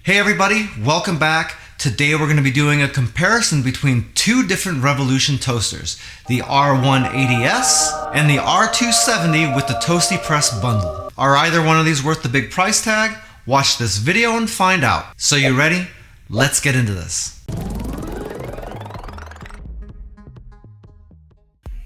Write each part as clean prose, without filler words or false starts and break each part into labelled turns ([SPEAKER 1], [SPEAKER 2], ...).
[SPEAKER 1] Hey everybody, welcome back. Today we're going to be doing a comparison between two different Revolution toasters, the R180S and the R270 with the Toasty Press bundle. Are either one of these worth the big price tag? Watch this video and find out. So you ready? Let's get into this.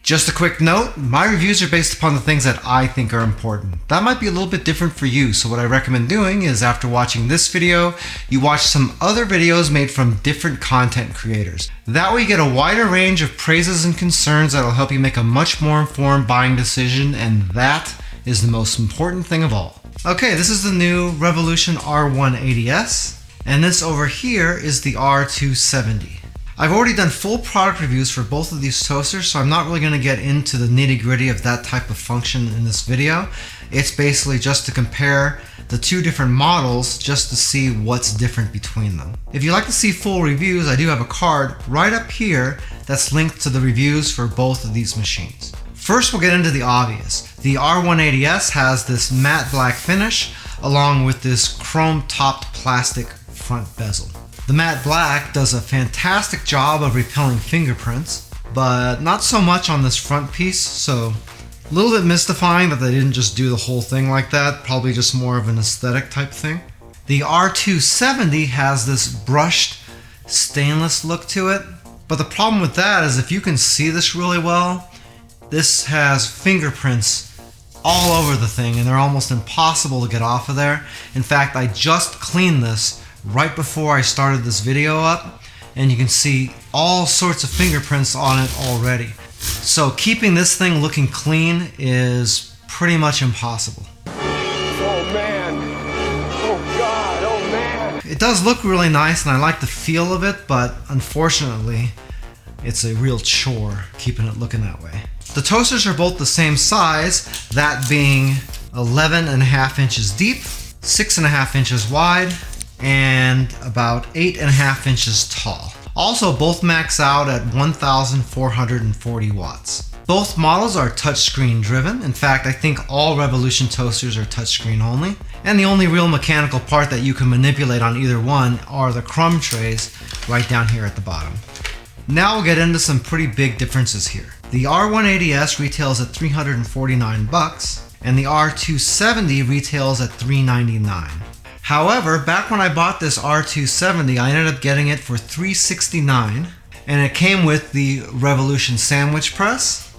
[SPEAKER 1] Just a quick note, my reviews are based upon the things that I think are important. That might be a little bit different for you, so what I recommend doing is after watching this video, you watch some other videos made from different content creators. That way you get a wider range of praises and concerns that will help you make a much more informed buying decision, and that is the most important thing of all. Okay, this is the new Revolution R180S, and this over here is the R270. I've already done full product reviews for both of these toasters, so I'm not really going to get into the nitty-gritty of that type of function in this video. It's basically just to compare the two different models just to see what's different between them. If you'd like to see full reviews, I do have a card right up here that's linked to the reviews for both of these machines. First, we'll get into the obvious. The R180S has this matte black finish along with this chrome-topped plastic front bezel. The matte black does a fantastic job of repelling fingerprints, but not so much on this front piece, so a little bit mystifying that they didn't just do the whole thing like that, probably just more of an aesthetic type thing. The R270 has this brushed stainless look to it, but the problem with that is if you can see this really well, this has fingerprints all over the thing and they're almost impossible to get off of there. In fact, I just cleaned this right before I started this video up, and you can see all sorts of fingerprints on it already. So keeping this thing looking clean is pretty much impossible.
[SPEAKER 2] Oh man, oh god, oh man.
[SPEAKER 1] It does look really nice and I like the feel of it, but unfortunately it's a real chore keeping it looking that way. The toasters are both the same size, that being 11.5 inches deep, 6.5 inches wide, and about 8.5 inches tall. Also, both max out at 1,440 watts. Both models are touchscreen driven. In fact, I think all Revolution toasters are touchscreen only. And the only real mechanical part that you can manipulate on either one are the crumb trays right down here at the bottom. Now we'll get into some pretty big differences here. The R180S retails at $349 and the R270 retails at $399. However, back when I bought this R270, I ended up getting it for $369, and it came with the Revolution sandwich press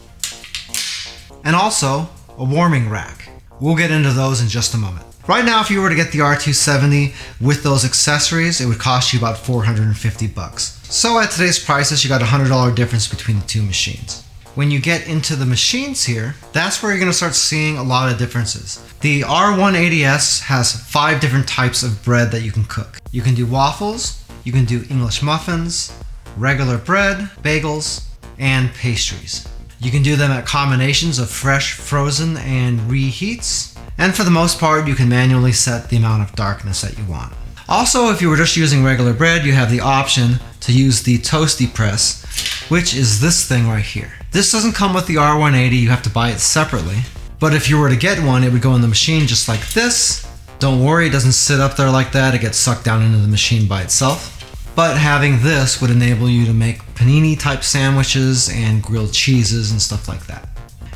[SPEAKER 1] and also a warming rack. We'll get into those in just a moment. Right now, if you were to get the R270 with those accessories, it would cost you about $450. So at today's prices, you got a $100 difference between the two machines. When you get into the machines here, that's where you're going to start seeing a lot of differences. The R180S has 5 different types of bread that you can cook. You can do waffles, you can do English muffins, regular bread, bagels, and pastries. You can do them at combinations of fresh, frozen, and reheats. And for the most part, you can manually set the amount of darkness that you want. Also, if you were just using regular bread, you have the option to use the Toasty Press, which is this thing right here. This doesn't come with the R180, you have to buy it separately. But if you were to get one, it would go in the machine just like this. Don't worry, it doesn't sit up there like that, it gets sucked down into the machine by itself. But having this would enable you to make panini type sandwiches and grilled cheeses and stuff like that.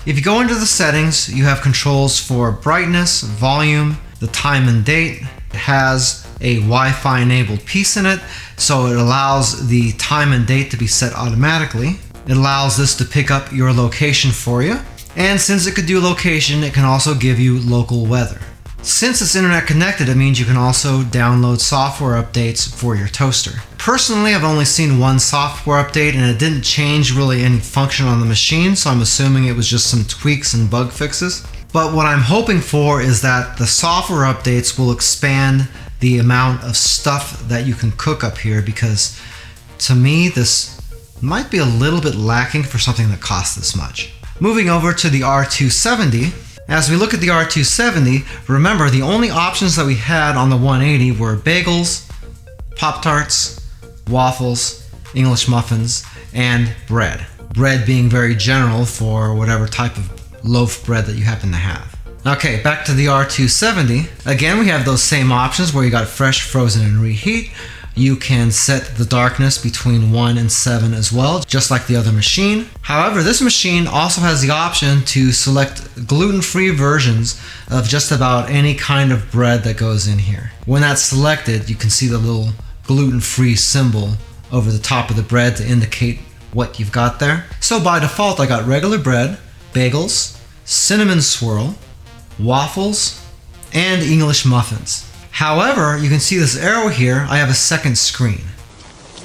[SPEAKER 1] If you go into the settings, you have controls for brightness, volume, the time and date. It has a Wi-Fi enabled piece in it, so it allows the time and date to be set automatically. It allows this to pick up your location for you. And since it could do location, it can also give you local weather. Since it's internet connected, it means you can also download software updates for your toaster. Personally, I've only seen one software update and it didn't change really any function on the machine, so I'm assuming it was just some tweaks and bug fixes. But what I'm hoping for is that the software updates will expand the amount of stuff that you can cook up here, because to me this might be a little bit lacking for something that costs this much. Moving over to the R270, as we look at the R270, remember the only options that we had on the 180 were bagels, Pop-Tarts, waffles, English muffins, and bread. Bread being very general for whatever type of loaf bread that you happen to have. Okay, back to the R270. Again, we have those same options where you got fresh, frozen, and reheat. You can set the darkness between 1 and 7 as well, just like the other machine. However, this machine also has the option to select gluten-free versions of just about any kind of bread that goes in here. When that's selected, you can see the little gluten-free symbol over the top of the bread to indicate what you've got there. So by default, I got regular bread, bagels, cinnamon swirl, waffles, and English muffins. However, you can see this arrow here, I have a second screen.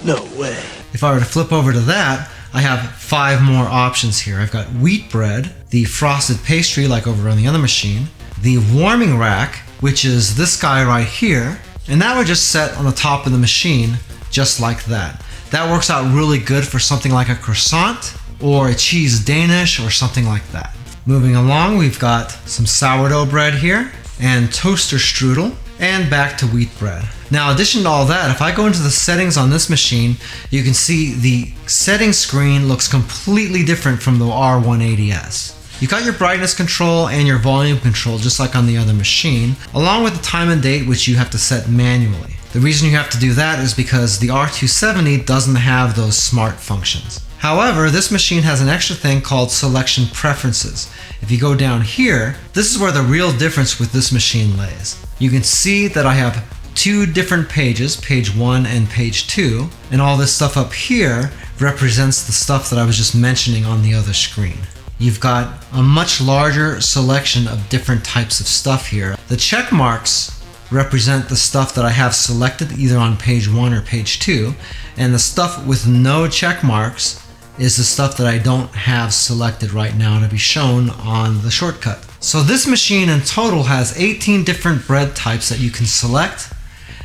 [SPEAKER 3] No way.
[SPEAKER 1] If I were to flip over to that, I have 5 more options here. I've got wheat bread, the frosted pastry like over on the other machine, the warming rack, which is this guy right here, and that would just set on the top of the machine just like that. That works out really good for something like a croissant or a cheese Danish or something like that. Moving along, we've got some sourdough bread here and toaster strudel, and back to wheat bread. Now, in addition to all that, if I go into the settings on this machine, you can see the settings screen looks completely different from the R180S. You got your brightness control and your volume control just like on the other machine, along with the time and date, which you have to set manually. The reason you have to do that is because the R270 doesn't have those smart functions. However, this machine has an extra thing called selection preferences. If you go down here, this is where the real difference with this machine lays. You can see that I have 2 different pages, page 1 and page 2, and all this stuff up here represents the stuff that I was just mentioning on the other screen. You've got a much larger selection of different types of stuff here. The check marks represent the stuff that I have selected either on page 1 or page 2, and the stuff with no check marks is the stuff that I don't have selected right now to be shown on the shortcut. So this machine in total has 18 different bread types that you can select,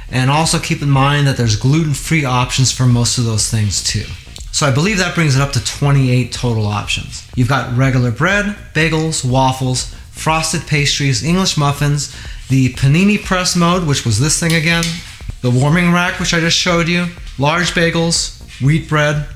[SPEAKER 1] and also keep in mind that there's gluten-free options for most of those things too. So I believe that brings it up to 28 total options. You've got regular bread, bagels, waffles, frosted pastries, English muffins, the Panini Press mode, which was this thing again, the warming rack, which I just showed you, large bagels, wheat bread,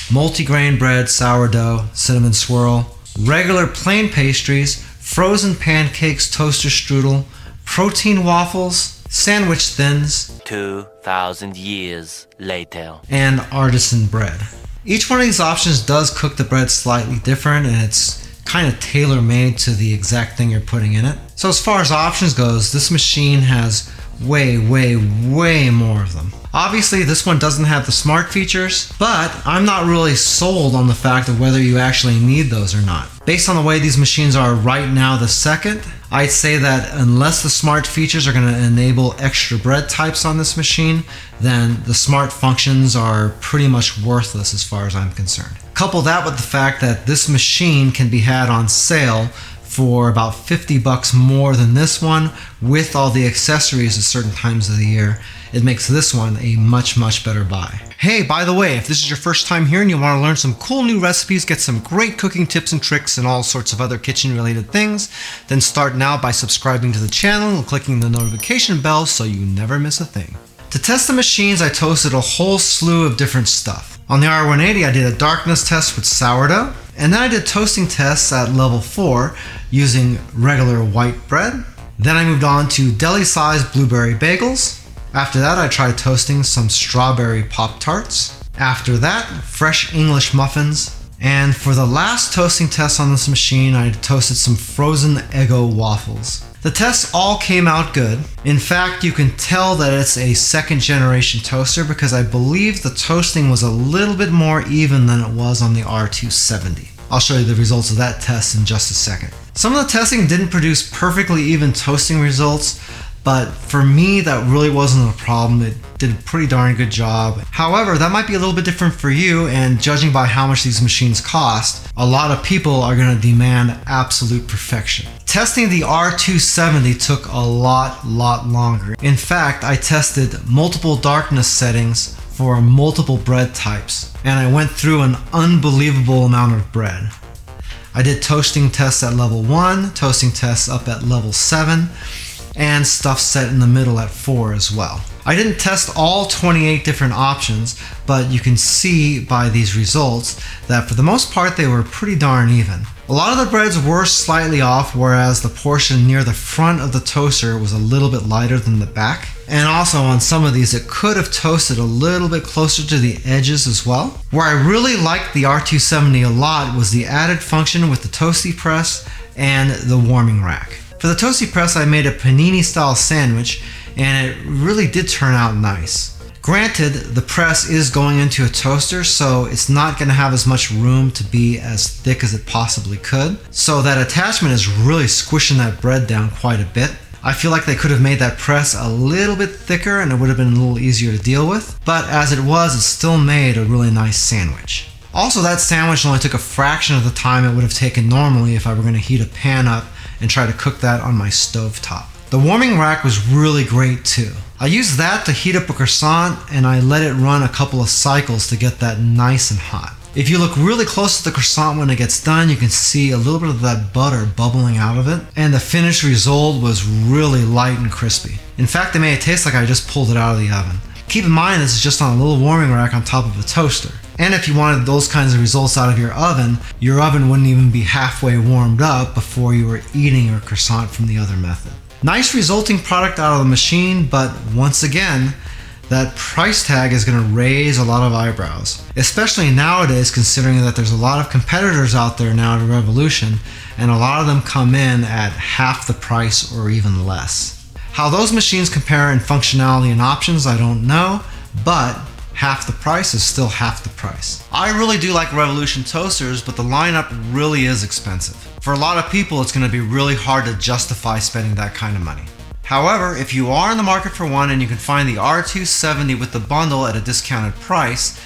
[SPEAKER 1] multigrain bread, sourdough, cinnamon swirl, regular plain pastries, frozen pancakes, toaster strudel, protein waffles, sandwich thins,
[SPEAKER 4] 2,000 years later,
[SPEAKER 1] and artisan bread. Each one of these options does cook the bread slightly different, and it's kind of tailor-made to the exact thing you're putting in it. So as far as options goes, this machine has way more of them. Obviously, this one doesn't have the smart features, but I'm not really sold on the fact of whether you actually need those or not. Based on the way these machines are right now the second, I'd say that unless the smart features are going to enable extra bread types on this machine, then the smart functions are pretty much worthless as far as I'm concerned. Couple that with the fact that this machine can be had on sale for about $50 more than this one with all the accessories at certain times of the year. It makes this one a much better buy. Hey, by the way, if this is your first time here and you want to learn some cool new recipes, get some great cooking tips and tricks and all sorts of other kitchen related things, then start now by subscribing to the channel and clicking the notification bell so you never miss a thing. To test the machines, I toasted a whole slew of different stuff. On the R180, I did a darkness test with sourdough, and then I did toasting tests at level 4 using regular white bread. Then I moved on to deli-sized blueberry bagels. After that, I tried toasting some strawberry Pop-Tarts. After that, fresh English muffins. And for the last toasting test on this machine, I toasted some frozen Eggo waffles. The tests all came out good. In fact, you can tell that it's a second generation toaster because I believe the toasting was a little bit more even than it was on the R270. I'll show you the results of that test in just a second. Some of the testing didn't produce perfectly even toasting results, but for me that really wasn't a problem. It did a pretty darn good job. However, that might be a little bit different for you, and judging by how much these machines cost, a lot of people are going to demand absolute perfection. Testing the R270 took a lot longer. In fact, I tested multiple darkness settings for multiple bread types, and I went through an unbelievable amount of bread. I did toasting tests at level 1, toasting tests up at level 7, and stuff set in the middle at 4 as well. I didn't test all 28 different options, but you can see by these results that for the most part they were pretty darn even. A lot of the breads were slightly off, whereas the portion near the front of the toaster was a little bit lighter than the back. And also on some of these it could have toasted a little bit closer to the edges as well. Where I really liked the R270 a lot was the added function with the toasty press and the warming rack. For the toasty press I made a panini style sandwich and it really did turn out nice. Granted, the press is going into a toaster, so it's not going to have as much room to be as thick as it possibly could. So that attachment is really squishing that bread down quite a bit. I feel like they could have made that press a little bit thicker and it would have been a little easier to deal with. But as it was, it still made a really nice sandwich. Also, that sandwich only took a fraction of the time it would have taken normally if I were going to heat a pan up and try to cook that on my stove top. The warming rack was really great too. I used that to heat up a croissant and I let it run a couple of cycles to get that nice and hot. If you look really close to the croissant when it gets done, you can see a little bit of that butter bubbling out of it, and the finished result was really light and crispy. In fact, it made it taste like I just pulled it out of the oven. Keep in mind this is just on a little warming rack on top of a toaster. And if you wanted those kinds of results out of your oven wouldn't even be halfway warmed up before you were eating your croissant from the other method. Nice resulting product out of the machine, but once again, that price tag is going to raise a lot of eyebrows. Especially nowadays, considering that there's a lot of competitors out there now to Revolution, and a lot of them come in at half the price or even less. How those machines compare in functionality and options, I don't know, but half the price is still half the price. I really do like Revolution toasters, but the lineup really is expensive. For a lot of people, it's going to be really hard to justify spending that kind of money. However, if you are in the market for one and you can find the R270 with the bundle at a discounted price,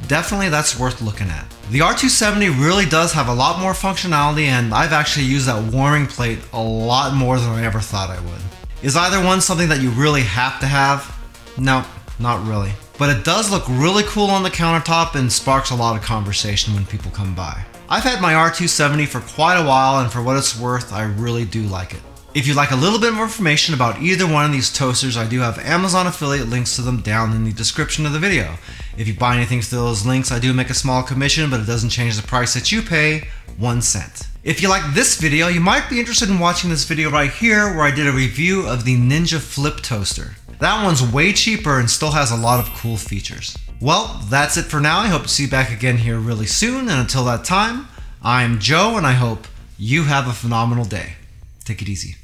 [SPEAKER 1] definitely that's worth looking at. The R270 really does have a lot more functionality, and I've actually used that warming plate a lot more than I ever thought I would. Is either one something that you really have to have? No, not really. But it does look really cool on the countertop and sparks a lot of conversation when people come by. I've had my R270 for quite a while, and for what it's worth, I really do like it. If you'd like a little bit more information about either one of these toasters, I do have Amazon affiliate links to them down in the description of the video. If you buy anything through those links, I do make a small commission, but it doesn't change the price that you pay, 1 cent. If you like this video, you might be interested in watching this video right here where I did a review of the Ninja Flip Toaster. That one's way cheaper and still has a lot of cool features. Well, that's it for now. I hope to see you back again here really soon, and until that time, I'm Joe, and I hope you have a phenomenal day. Take it easy.